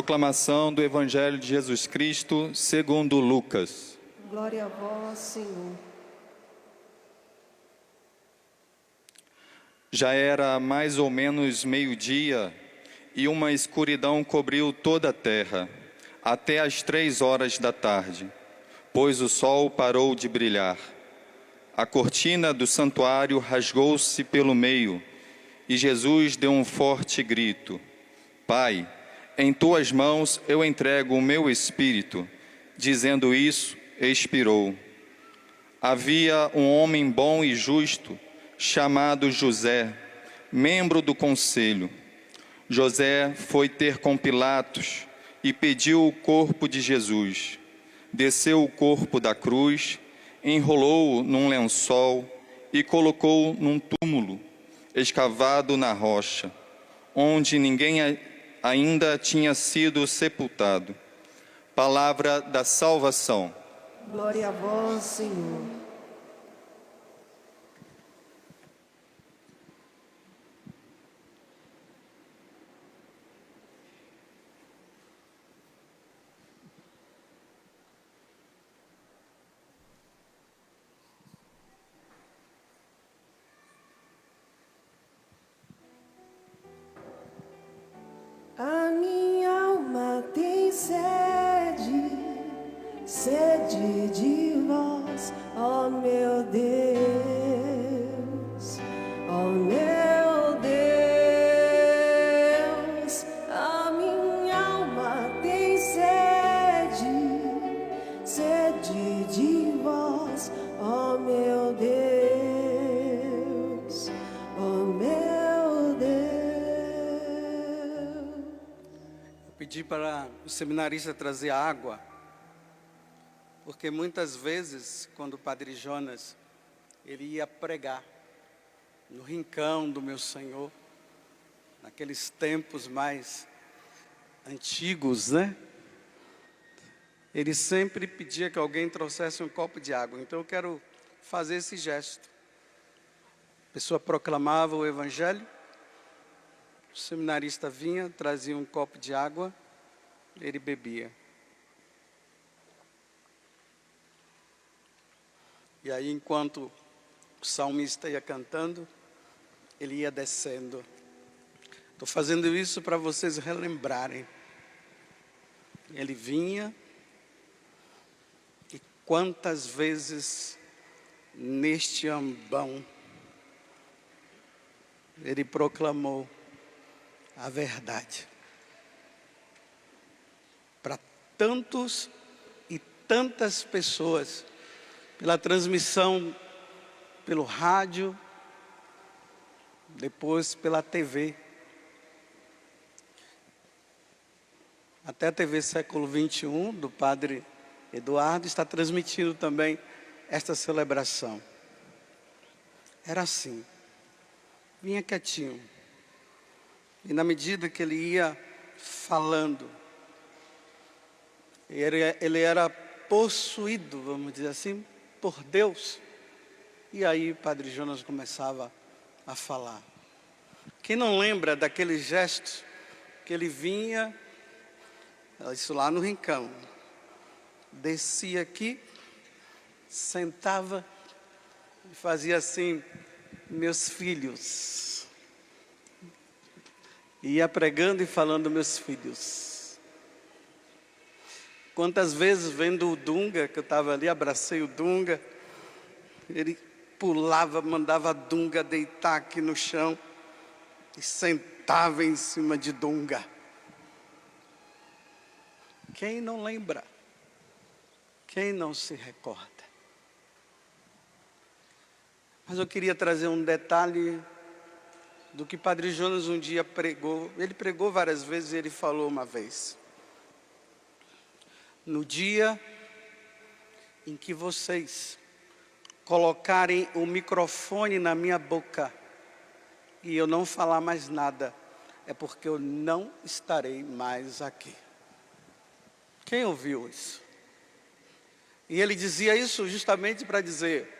Proclamação do Evangelho de Jesus Cristo segundo Lucas. Glória a vós, Senhor. Já era mais ou menos meio-dia e uma escuridão cobriu toda a terra, até às 3 horas da tarde, pois o sol parou de brilhar. A cortina do santuário rasgou-se pelo meio e Jesus deu um forte grito: Pai, em tuas mãos eu entrego o meu espírito. Dizendo isso, expirou. Havia um homem bom e justo, chamado José, membro do conselho. José foi ter com Pilatos e pediu o corpo de Jesus. Desceu o corpo da cruz, enrolou-o num lençol e colocou-o num túmulo, escavado na rocha, onde ninguém ainda tinha sido sepultado. Palavra da salvação. Glória a vós, Senhor. A minha alma tem sede, sede de vós, ó meu Deus, ó meu Deus. A minha alma tem sede, sede de vós, ó meu Deus, ó meu Deus. Pedi para o seminarista trazer água, porque muitas vezes, quando o Padre Jonas ele ia pregar no rincão do meu Senhor, naqueles tempos mais antigos, né? Ele sempre pedia que alguém trouxesse um copo de água. Então eu quero fazer esse gesto. A pessoa proclamava o Evangelho, o seminarista vinha, trazia um copo de água, ele bebia. E aí, enquanto o salmista ia cantando, ele ia descendo. Estou fazendo isso para vocês relembrarem. Ele vinha, e quantas vezes neste ambão ele proclamou a verdade para tantos e tantas pessoas, pela transmissão, pelo rádio, depois pela TV. Até a TV Século XXI, do Padre Eduardo, está transmitindo também esta celebração. Era assim, vinha quietinho. E na medida que ele ia falando, ele era possuído, vamos dizer assim, por Deus. E aí o Padre Jonas começava a falar. Quem não lembra daqueles gestos que ele vinha, isso lá no rincão, descia aqui, sentava e fazia assim: meus filhos. Ia pregando e falando: meus filhos. Quantas vezes, vendo o Dunga, que eu estava ali, abracei o Dunga, ele pulava, mandava a Dunga deitar aqui no chão e sentava em cima de Dunga. Quem não lembra? Quem não se recorda? Mas eu queria trazer um detalhe do que Padre Jonas um dia pregou. Ele pregou várias vezes e ele falou uma vez: no dia em que vocês colocarem o microfone na minha boca e eu não falar mais nada, é porque eu não estarei mais aqui. Quem ouviu isso? E ele dizia isso justamente para dizer: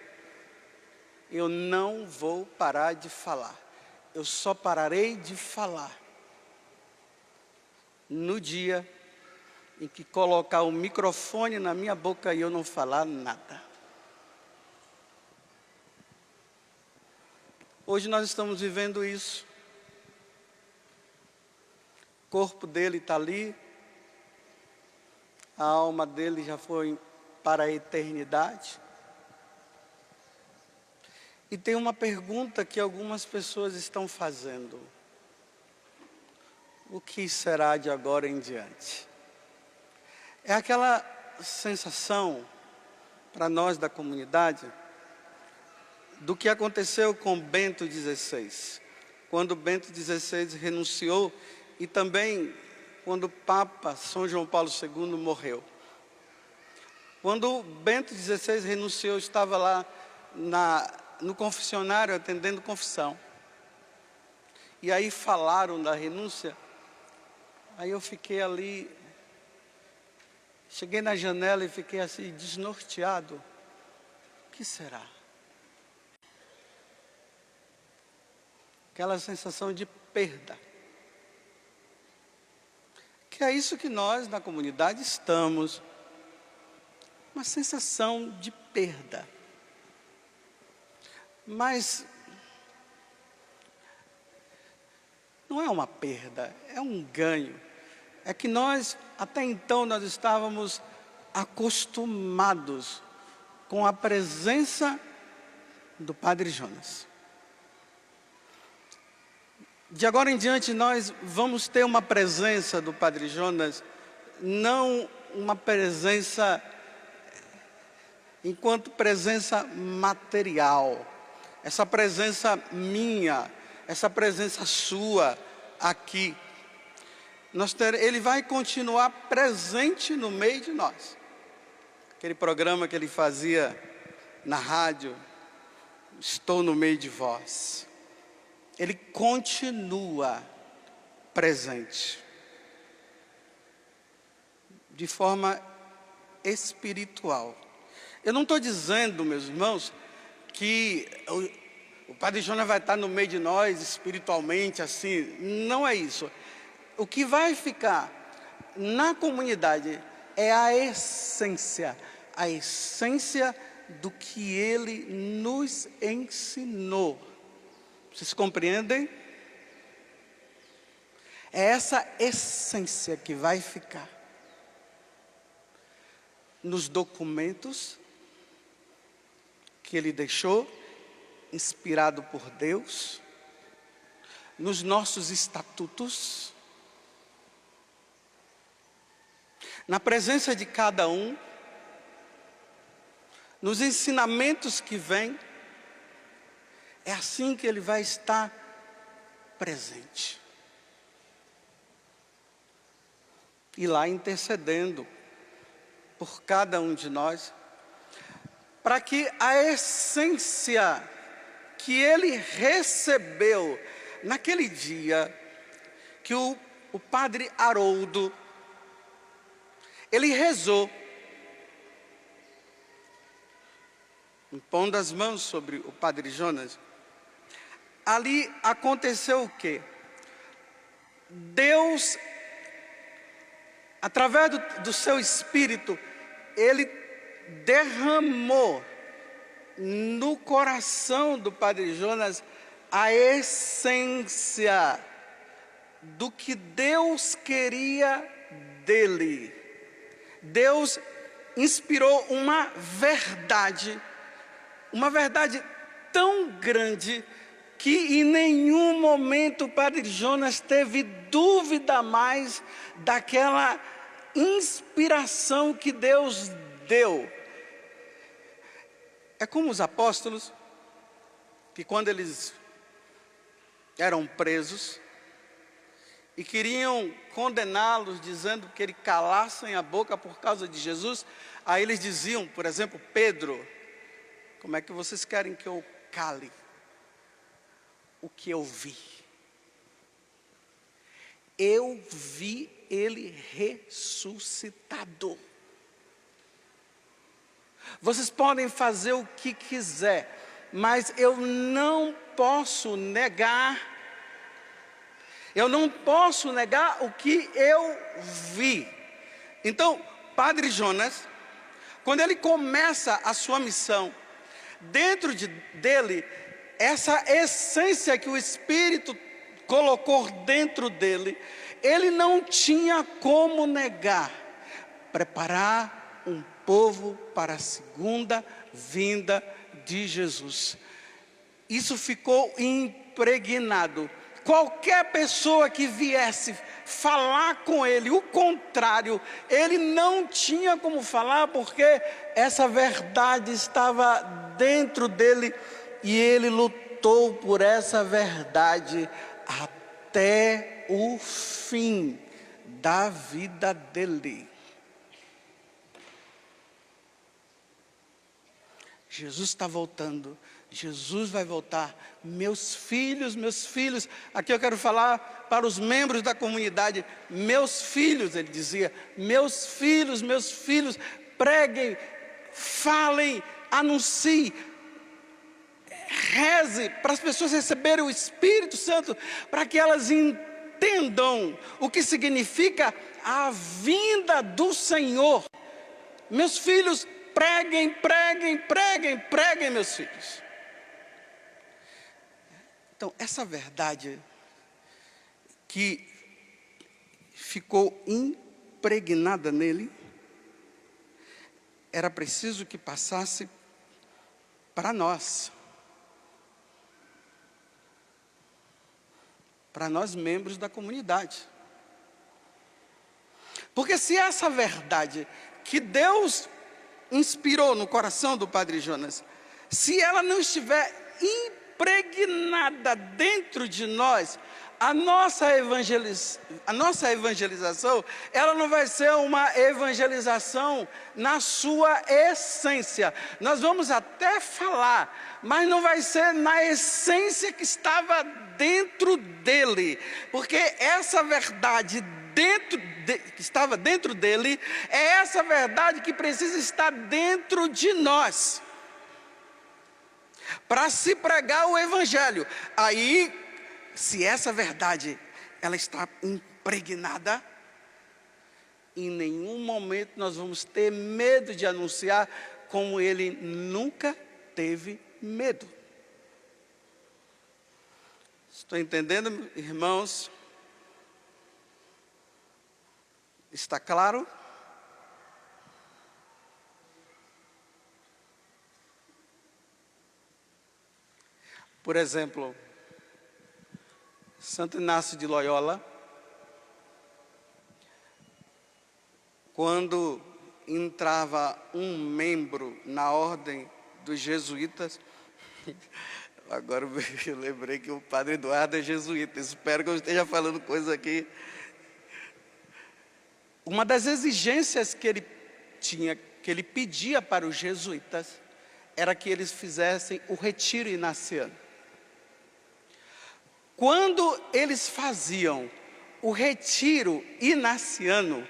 eu não vou parar de falar, eu só pararei de falar no dia em que colocar o microfone na minha boca e eu não falar nada. Hoje nós estamos vivendo isso. O corpo dele está ali, a alma dele já foi para a eternidade. E tem uma pergunta que algumas pessoas estão fazendo: o que será de agora em diante? É aquela sensação, para nós da comunidade, do que aconteceu com Bento XVI. Quando Bento XVI renunciou e também quando o Papa São João Paulo II morreu. Quando Bento XVI renunciou, eu estava lá no confessionário atendendo confissão. E aí falaram da renúncia. Aí eu fiquei ali, cheguei na janela e fiquei assim desnorteado. O que será? Aquela sensação de perda. Que é isso que nós na comunidade estamos. Uma sensação de perda. Mas não é uma perda, é um ganho. É que nós, até então, nós estávamos acostumados com a presença do Padre Jonas. De agora em diante, nós vamos ter uma presença do Padre Jonas, não uma presença enquanto presença material. Essa presença minha, essa presença sua aqui. Ele vai continuar presente no meio de nós. Aquele programa que ele fazia na rádio, Estou no meio de vós. Ele continua presente. De forma espiritual. Eu não estou dizendo, meus irmãos, que o Padre Jonas vai estar no meio de nós espiritualmente assim. Não é isso. O que vai ficar na comunidade é a essência do que ele nos ensinou. Vocês compreendem? É essa essência que vai ficar nos documentos que ele deixou, inspirado por Deus, nos nossos estatutos, na presença de cada um, nos ensinamentos que vêm. É assim que ele vai estar presente. E lá intercedendo por cada um de nós, para que a essência que ele recebeu naquele dia, que o padre Haroldo, ele rezou, impondo as mãos sobre o Padre Jonas. Ali aconteceu o quê? Deus, através do seu Espírito, ele derramou no coração do Padre Jonas a essência do que Deus queria dele. Deus inspirou uma verdade tão grande que em nenhum momento o Padre Jonas teve dúvida mais daquela inspiração que Deus deu. É como os apóstolos, que quando eles eram presos e queriam condená-los, dizendo que eles calassem a boca por causa de Jesus, aí eles diziam, por exemplo, Pedro: como é que vocês querem que eu cale o que eu vi? Eu vi ele ressuscitado. Vocês podem fazer o que quiser, mas eu não posso negar Eu não posso negar o que eu vi. Então, Padre Jonas, quando ele começa a sua missão, dentro dele, essa essência que o Espírito colocou dentro dele, ele não tinha como negar. Preparar um povo para a segunda vinda de Jesus. Isso ficou impregnado. Qualquer pessoa que viesse falar com ele, o contrário, ele não tinha como falar, porque essa verdade estava dentro dele e ele lutou por essa verdade até o fim da vida dele. Jesus está voltando, Jesus vai voltar. Meus filhos, aqui eu quero falar para os membros da comunidade. Meus filhos, ele dizia, meus filhos, preguem, falem, anunciem, reze para as pessoas receberem o Espírito Santo, para que elas entendam o que significa a vinda do Senhor. Meus filhos, preguem, meus filhos. Então, essa verdade que ficou impregnada nele, era preciso que passasse para nós membros da comunidade. Porque se essa verdade que Deus inspirou no coração do Padre Jonas, se ela não estiver impregnada dentro de nós, a nossa evangelização, ela não vai ser uma evangelização na sua essência. Nós vamos até falar, mas não vai ser na essência que estava dentro dele, porque essa verdade que estava dentro dele, é essa verdade que precisa estar dentro de nós, para se pregar o Evangelho. Aí, se essa verdade, ela está impregnada, em nenhum momento nós vamos ter medo de anunciar, como ele nunca teve medo. Estou entendendo, irmãos? Está claro? Por exemplo, Santo Inácio de Loyola, quando entrava um membro na ordem dos jesuítas, agora eu lembrei que o Padre Eduardo é jesuíta, espero que eu esteja falando coisa aqui. Uma das exigências que ele tinha, que ele pedia para os jesuítas, era que eles fizessem o retiro inaciano. Quando eles faziam o retiro inaciano,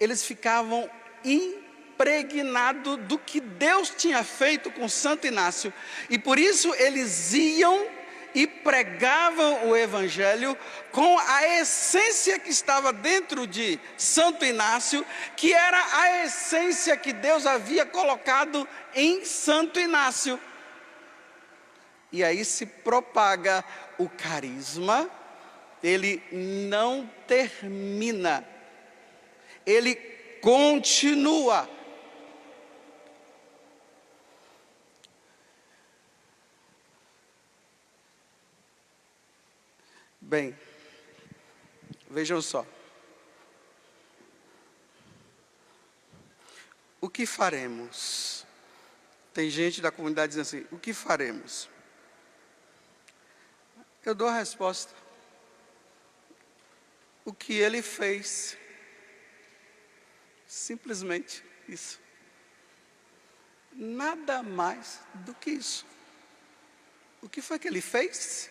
eles ficavam impregnados do que Deus tinha feito com Santo Inácio, e por isso eles iam e pregavam o Evangelho com a essência que estava dentro de Santo Inácio, que era a essência que Deus havia colocado em Santo Inácio. E aí se propaga o carisma, ele não termina, ele continua. Bem, vejam só. O que faremos? Tem gente da comunidade dizendo assim, o que faremos? Eu dou a resposta. O que ele fez. Simplesmente isso. Nada mais do que isso. O que foi que ele fez?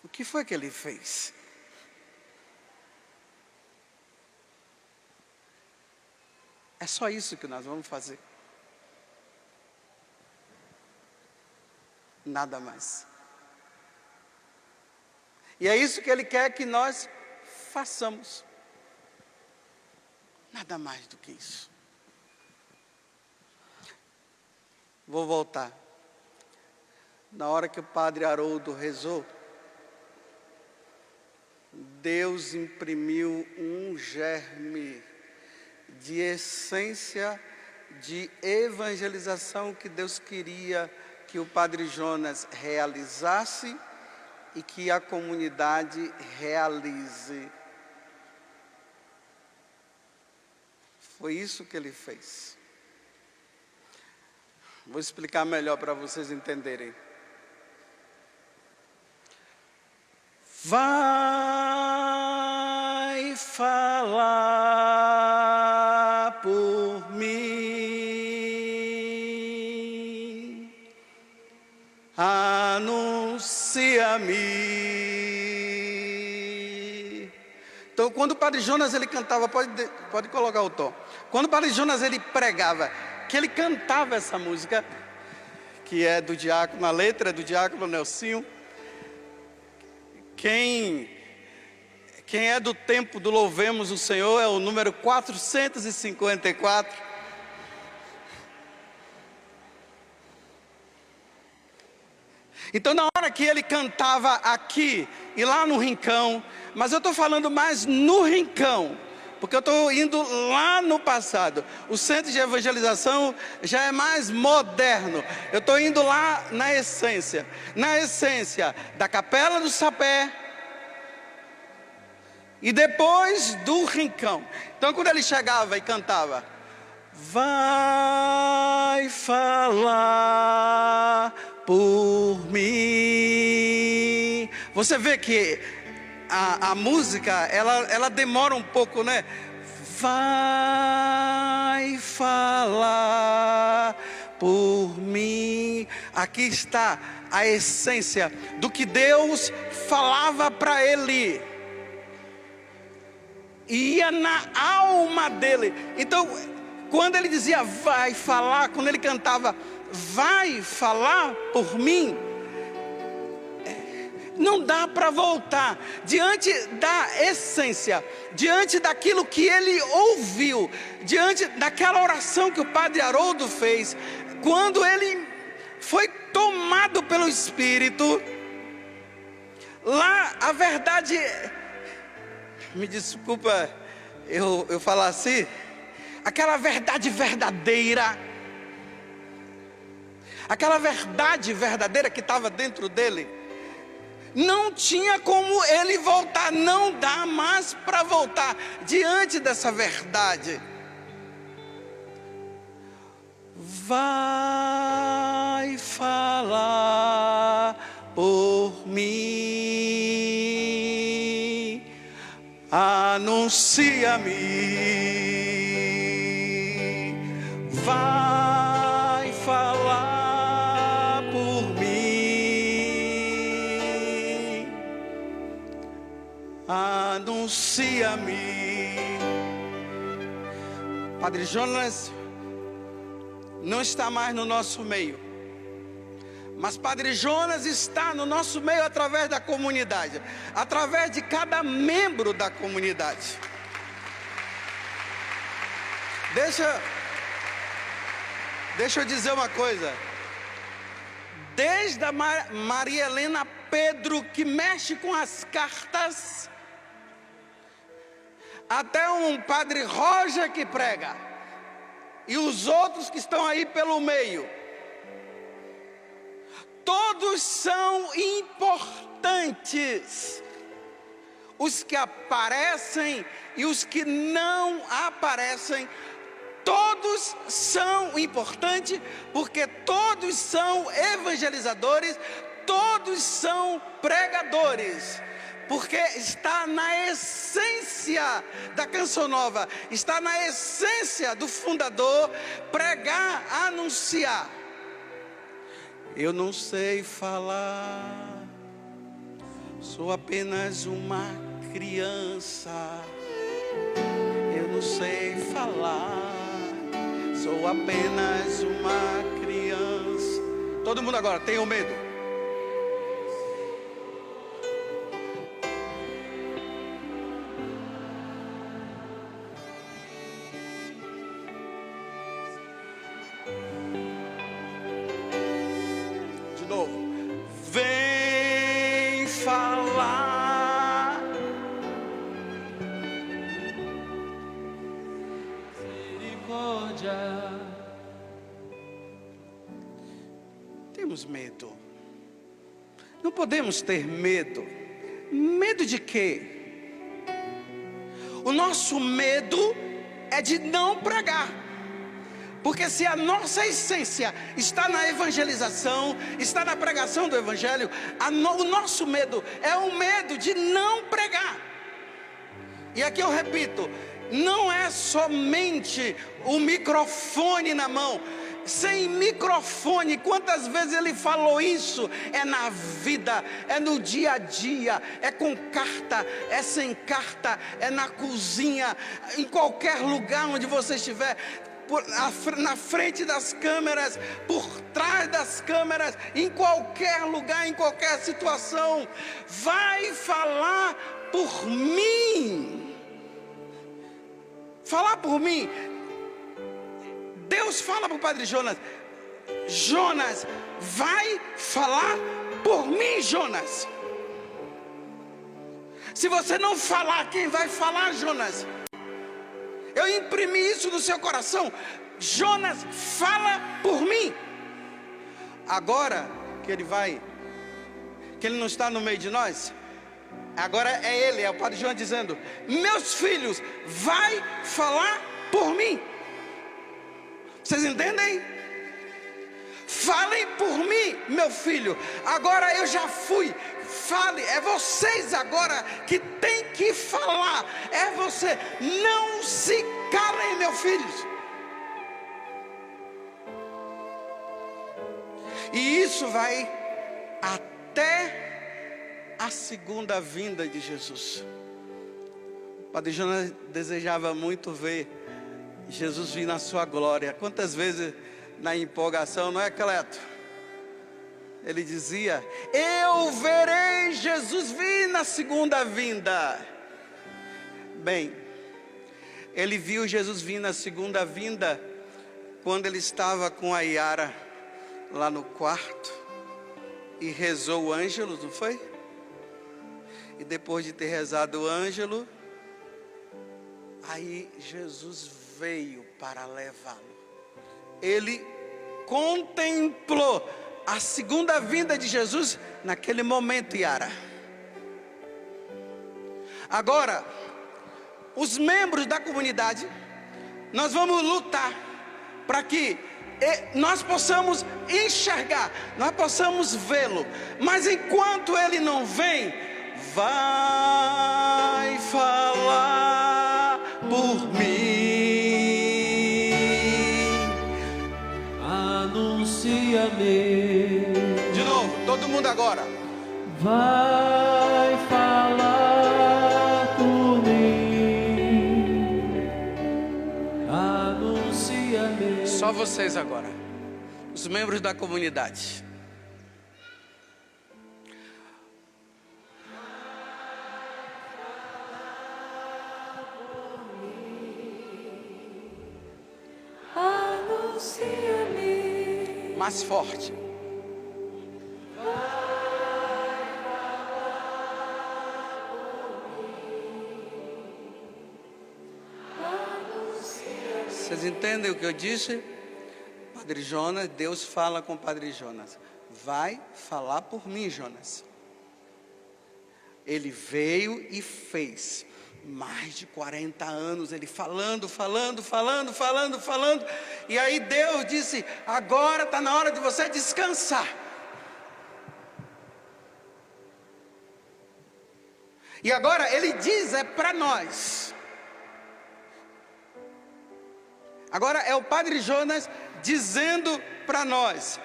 O que foi que ele fez? É só isso que nós vamos fazer. Nada mais. E é isso que Ele quer que nós façamos. Nada mais do que isso. Vou voltar. Na hora que o padre Haroldo rezou, Deus imprimiu um germe de essência de evangelização que Deus queria que o padre Jonas realizasse e que a comunidade realize. Foi isso que ele fez. Vou explicar melhor para vocês entenderem. Vai falar por mim, anuncia-me. Então, quando o padre Jonas ele cantava, pode colocar o tom. Quando o padre Jonas ele pregava, que ele cantava essa música, que é do diácono, a letra é do diácono Nelsinho. Quem é do tempo do Louvemos o Senhor é o número 454. Então, na hora que ele cantava aqui e lá no rincão, mas eu estou falando mais no rincão, porque eu estou indo lá no passado. O centro de evangelização já é mais moderno. Eu estou indo lá na essência da Capela do Sapé e depois do rincão. Então, quando ele chegava e cantava, vai falar por mim. Você vê que a música, ela demora um pouco, né? Vai falar por mim. Aqui está a essência do que Deus falava para ele. Ia na alma dele. Então, quando ele dizia vai falar, quando ele cantava vai falar por mim, não dá para voltar diante da essência, diante daquilo que ele ouviu, diante daquela oração que o padre Haroldo fez, quando ele foi tomado pelo Espírito. Lá a verdade, me desculpa eu falar assim, aquela verdade verdadeira, aquela verdade verdadeira que estava dentro dele, não tinha como ele voltar, não dá mais para voltar diante dessa verdade. Vai falar por mim, anuncia-me, vai falar por mim, anuncia-me. Padre Jonas não está mais no nosso meio, mas Padre Jonas está no nosso meio através da comunidade, através de cada membro da comunidade. Deixa eu dizer uma coisa. Desde a Maria Helena Pedro, que mexe com as cartas, até um Padre Roger que prega, e os outros que estão aí pelo meio, todos são importantes. Os que aparecem e os que não aparecem, todos são importantes, porque todos são evangelizadores, todos são pregadores, porque está na essência da Canção Nova, está na essência do fundador, pregar, anunciar. Eu não sei falar, sou apenas uma criança. Eu não sei falar, sou apenas uma criança. Todo mundo agora, tenham medo. novo. Vem falar. Misericórdia. Temos medo. Não podemos ter medo. Medo de quê? O nosso medo é de não pregar. Porque se a nossa essência está na evangelização, está na pregação do evangelho, o nosso medo é o medo de não pregar. E aqui eu repito, não é somente o microfone na mão. Sem microfone, quantas vezes ele falou isso? É na vida, é no dia a dia, é com carta, é sem carta, é na cozinha, em qualquer lugar onde você estiver, na frente das câmeras, por trás das câmeras, em qualquer lugar, em qualquer situação. Vai falar por mim. Falar por mim. Deus fala para o Padre Jonas: Jonas, vai falar por mim, Jonas. Se você não falar, quem vai falar, Jonas? Eu imprimi isso no seu coração. Jonas, fala por mim. Agora que ele não está no meio de nós, agora é o Padre Jonas dizendo: meus filhos, vai falar por mim. Vocês entendem? Falem por mim, meu filho. Agora eu já fui. Fale, é vocês agora que tem que falar. É você. Não se calem, meus filhos. E isso vai até a segunda vinda de Jesus. O Padre Jonas desejava muito ver Jesus vir na sua glória. Quantas vezes na empolgação, não é, Cleto? Ele dizia: eu verei Jesus vir na segunda vinda. Bem, ele viu Jesus vir na segunda vinda quando ele estava com a Yara lá no quarto e rezou o ângelo, não foi? E depois de ter rezado o ângelo, aí Jesus veio para levá-lo. Ele contemplou a segunda vinda de Jesus naquele momento, Yara. Agora, os membros da comunidade, nós vamos lutar para que nós possamos enxergar, nós possamos vê-lo. Mas enquanto ele não vem, vai falar por mim. Anuncia-me. De novo, todo mundo agora. Vai falar por mim. Anuncia-me. Só vocês agora, os membros da comunidade. Anuncia-me. Mais forte. Vocês entendem o que eu disse? Padre Jonas, Deus fala com o Padre Jonas: vai falar por mim, Jonas. Ele veio e fez. Mais de 40 anos ele falando. E aí Deus disse: agora está na hora de você descansar. E agora ele diz, é para nós. Agora é o Padre Jonas dizendo para nós: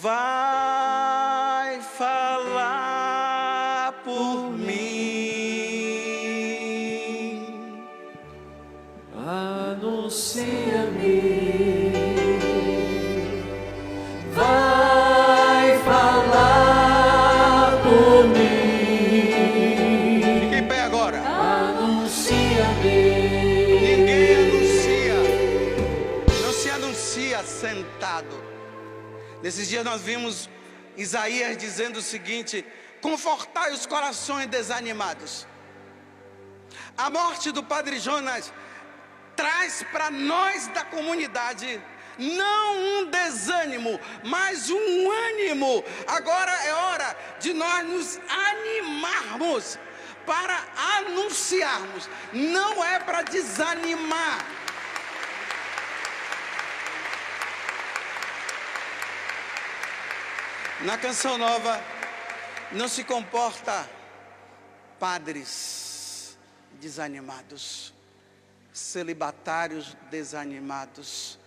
vai falar por mim. Anuncia-me. Vai falar por mim. Fique em pé agora. Anuncia-me. Ninguém anuncia. Não se anuncia sentado. Nesses dias nós vimos Isaías dizendo o seguinte: confortai os corações desanimados. A morte do Padre Jonas traz para nós da comunidade não um desânimo, mas um ânimo. Agora é hora de nós nos animarmos para anunciarmos, não é para desanimar. Na Canção Nova não se comporta padres desanimados, celibatários desanimados,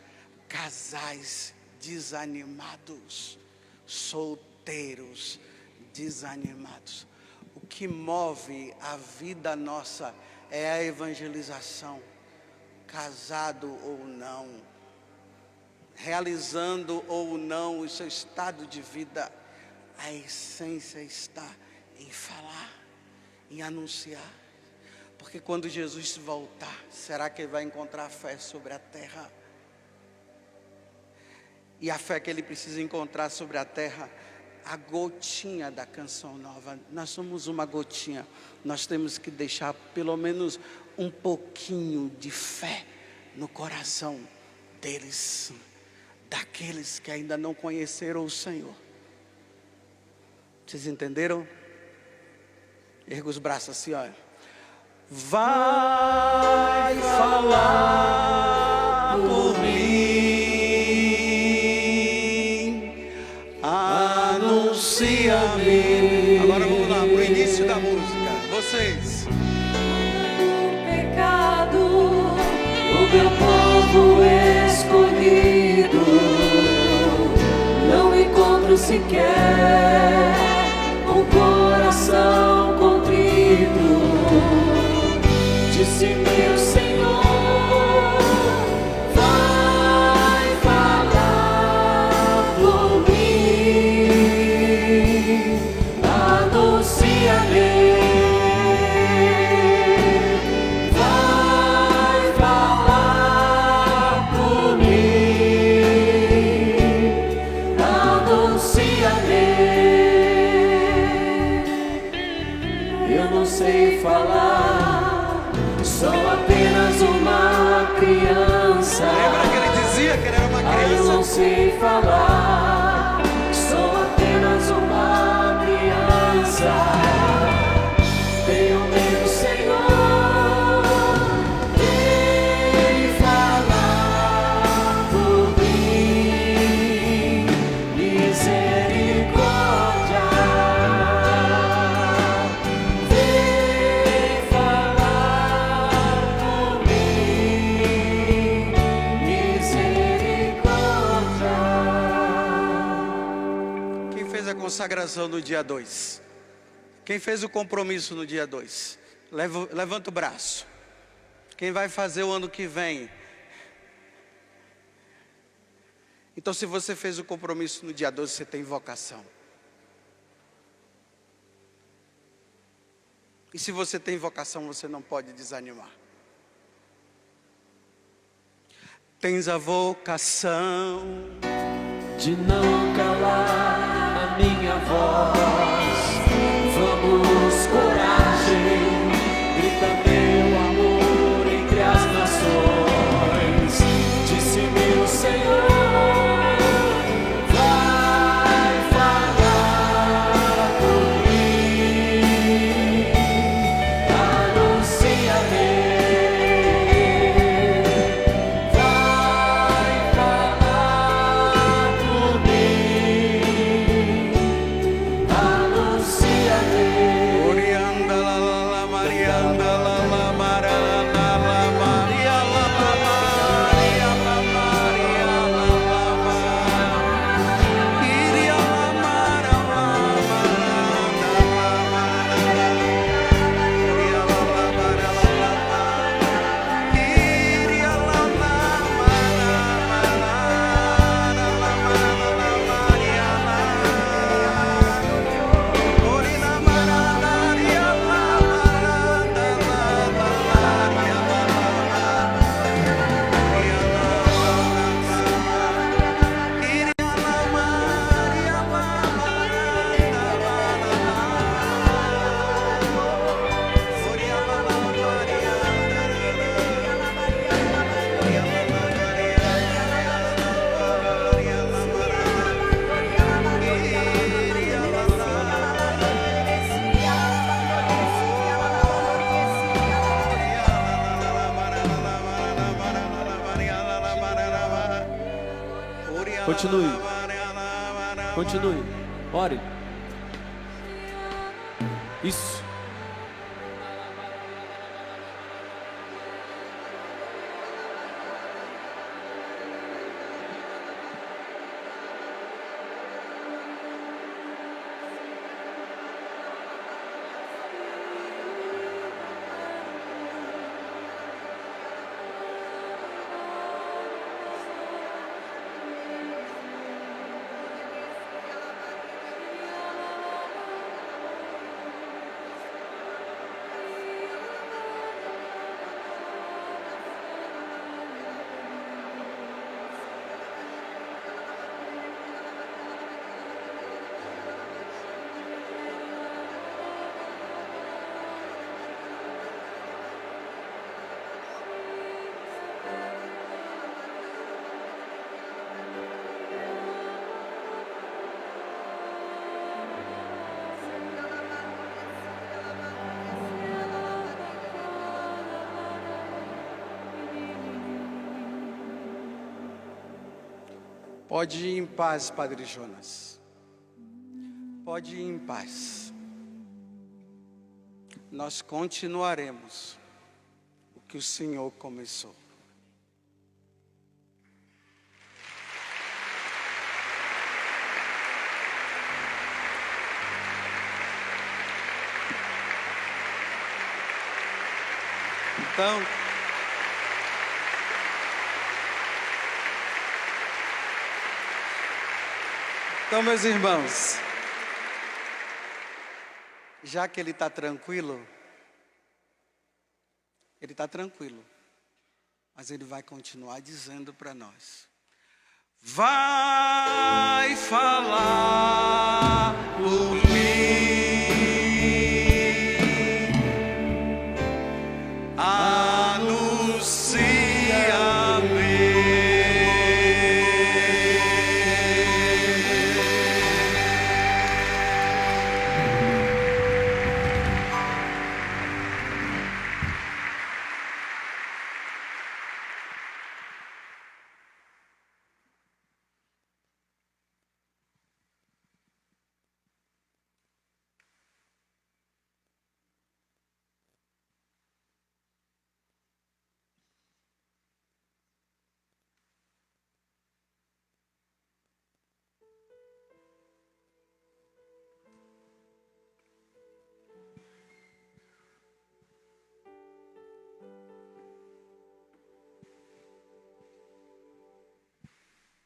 casais desanimados, solteiros desanimados. O que move a vida nossa é a evangelização, casado ou não, realizando ou não o seu estado de vida. A essência está em falar, em anunciar. Porque quando Jesus voltar, será que ele vai encontrar fé sobre a terra? E a fé que ele precisa encontrar sobre a terra, a gotinha da Canção Nova. Nós somos uma gotinha. Nós temos que deixar pelo menos um pouquinho de fé no coração deles, daqueles que ainda não conheceram o Senhor. Vocês entenderam? Erga os braços assim, olha. Vai falar por mim, anuncia-me. Agora vamos lá, pro início da música. Vocês. O pecado, o meu povo escolhido, não encontro sequer um coração contrito. Disse-me o Senhor, vai falar por mim, anuncia-me, vai falar por mim, anuncia-me. Eu não sei falar, sou apenas uma criança. Lembra que ele dizia que ele era uma Eu criança? não sei falar, sou apenas uma criança. Tenho medo, Senhor, vem falar por mim, misericórdia. Vem falar por mim, misericórdia. Quem fez a consagração no dia 2? Quem fez o compromisso no dia 2? Levanta o braço. Quem vai fazer o ano que vem? Então, se você fez o compromisso no dia 12, você tem vocação. E se você tem vocação, você não pode desanimar. Tens a vocação de não calar a minha voz. Vamos, coragem, grita meu amor entre as nações. Disse-me o Senhor, vai falar por mim, anuncia-me, vai falar por mim, anuncia-me. Continue. Continue. Ore. Isso. Pode ir em paz, Padre Jonas. Pode ir em paz. Nós continuaremos o que o Senhor começou. Então, meus irmãos, já que ele está tranquilo, mas ele vai continuar dizendo para nós: vai falar por mim.